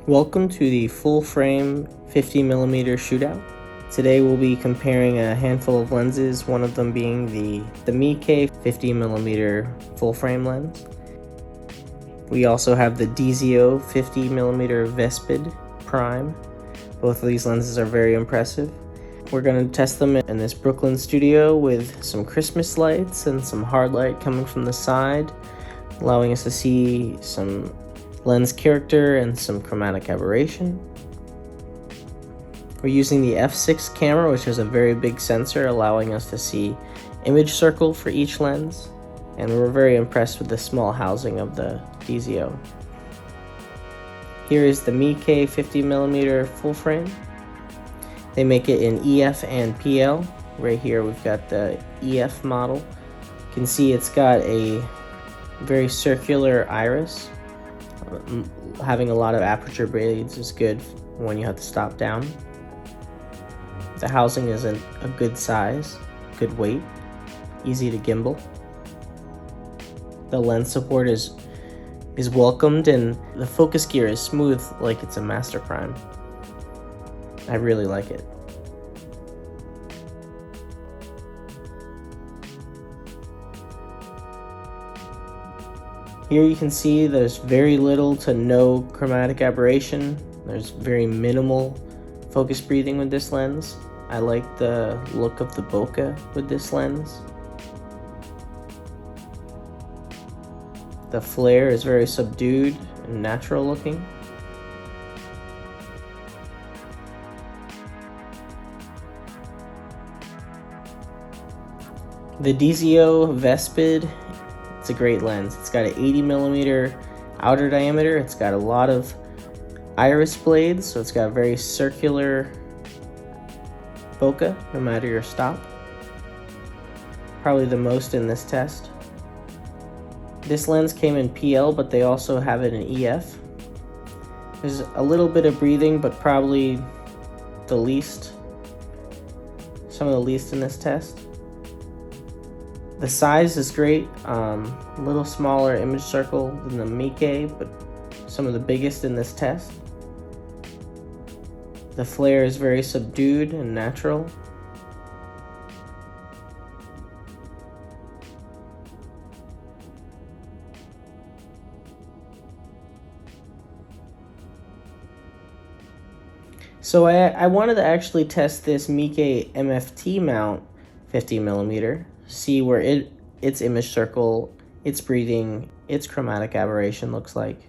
Welcome to the full frame 50mm shootout. Today we'll be comparing a handful of lenses, one of them being the Meike 50mm full frame lens. We also have the DZO 50mm Vespid prime. Both of these lenses are very impressive. We're going to test them in this Brooklyn studio with some Christmas lights and some hard light coming from the side, allowing us to see some lens character and some chromatic aberration. We're using the f6 camera, which has a very big sensor, allowing us to see image circle for each lens, and we're very impressed with the small housing of the DZO. Here is the Meike 50mm full frame. They make it in EF and PL. Right here we've got the EF model. You can see it's got a very circular iris. Having a lot of aperture blades is good when you have to stop down. The housing is a good size, good weight, easy to gimbal. The lens support is welcomed, and the focus gear is smooth like it's a master prime. I really like it. Here you can see there's very little to no chromatic aberration. There's very minimal focus breathing with this lens. I like the look of the bokeh with this lens. The flare is very subdued and natural looking. The DZO Vespid, it's a great lens. It's got an 80mm outer diameter. It's got a lot of iris blades, so it's got a very circular bokeh no matter your stop. Probably the most in this test. This lens came in PL, but they also have it in EF. There's a little bit of breathing, but probably the least, some of the least in this test. The size is great, a little smaller image circle than the Meike, but some of the biggest in this test. The flare is very subdued and natural. So I wanted to actually test this Meike MFT mount 50mm, see where its image circle, its breathing, its chromatic aberration looks like.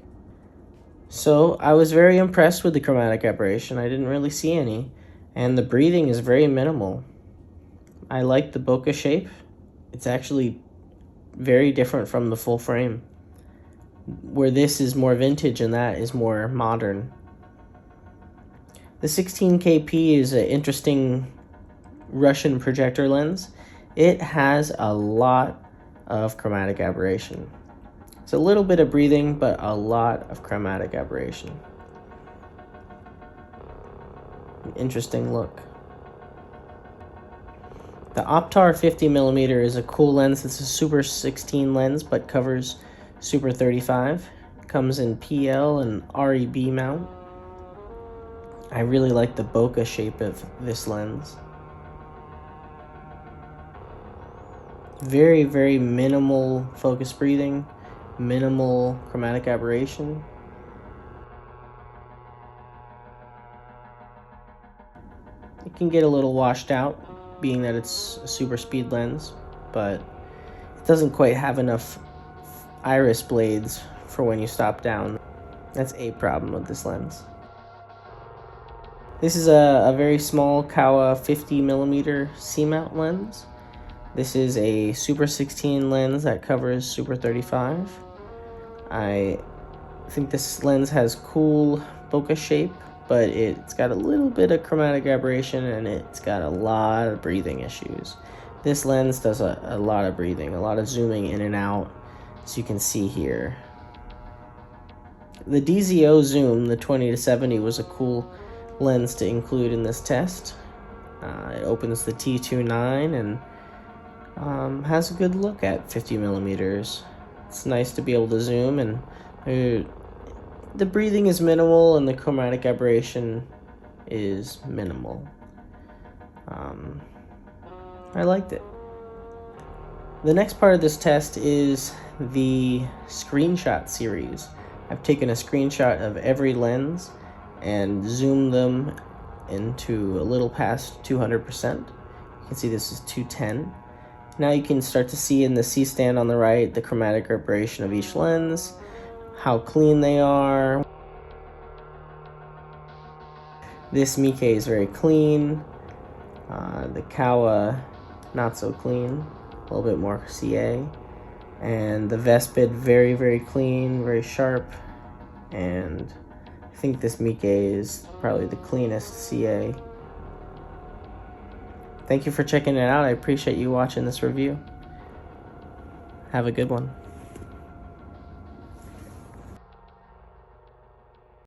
So I was very impressed with the chromatic aberration. I didn't really see any, and the breathing is very minimal. I like the bokeh shape. It's actually very different from the full frame, where this is more vintage and that is more modern. The 16kp is an interesting Russian projector lens. It has a lot of chromatic aberration. It's a little bit of breathing, but a lot of chromatic aberration. An interesting look. The Optar 50mm is a cool lens. It's a Super 16 lens, but covers Super 35. It comes in PL and REB mount. I really like the bokeh shape of this lens. Very, very minimal focus breathing, minimal chromatic aberration. It can get a little washed out, being that it's a super speed lens, but it doesn't quite have enough iris blades for when you stop down. That's a problem with this lens. This is a very small Kawa 50mm C-mount lens. This is a Super 16 lens that covers Super 35. I think this lens has cool bokeh shape, but it's got a little bit of chromatic aberration and it's got a lot of breathing issues. This lens does a lot of breathing, a lot of zooming in and out, as you can see here. The DZO zoom, the 20-70, was a cool lens to include in this test. It opens the T29 and has a good look at 50mm. It's nice to be able to zoom, and the breathing is minimal and the chromatic aberration is minimal. I liked it. The next part of this test is the screenshot series. I've taken a screenshot of every lens and zoomed them into a little past 200%. You can see this is 210. Now you can start to see in the C-stand on the right the chromatic aberration of each lens, how clean they are. This Meike is very clean. The Kawa, not so clean, a little bit more CA. And the Vespid, very, very clean, very sharp. And I think this Meike is probably the cleanest CA. Thank you for checking it out. I appreciate you watching this review. Have a good one.